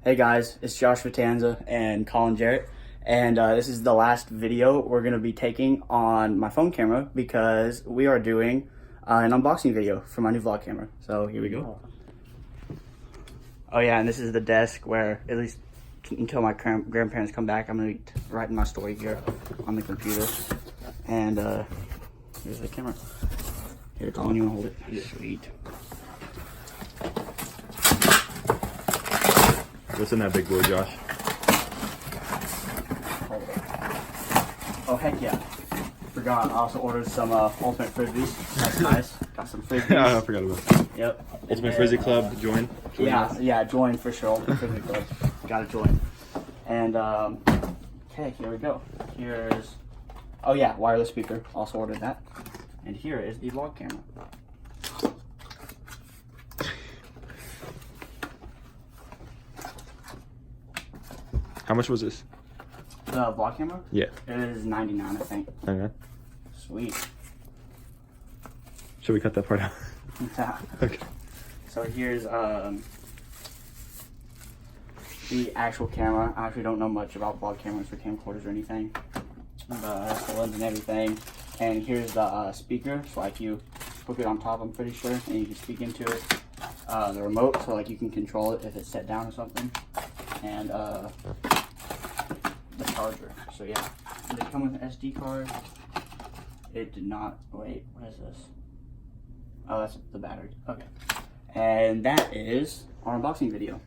Hey guys, it's Josh Vitanza and Colin Jarrett, and this is the last video we're going to be taking on my phone camera because we are doing an unboxing video for my new vlog camera. So here we go. Oh yeah, and this is the desk where, at least until my grandparents come back, I'm going to be writing my story here on the computer. And here's the camera. Here, Colin, you want to hold it? Yeah. Sweet. What's in that big boy, Josh? Oh, heck yeah. Forgot, I also ordered some Ultimate Frisbees. That's nice. Got some Frisbees. Yeah, I forgot about that. Yep. Ultimate Frisbee Club, join. Yeah, join for sure. Ultimate Frisbee Club. Gotta join. And, okay, here we go. Here's, oh yeah, wireless speaker. Also ordered that. And here is the vlog camera. How much was this? The vlog camera? Yeah. It is $99, I think. Okay. Sweet. Should we cut that part out? Yeah. Okay. So here's the actual camera. I actually don't know much about vlog cameras or camcorders or anything. That's the lens and everything. And here's the speaker. So like you hook it on top, I'm pretty sure, and you can speak into it. The remote, so like you can control it if it's set down or something. And the charger. So yeah, did it come with an SD card? It did not. Wait, what is this? Oh, that's the battery. Okay. And that is our unboxing video.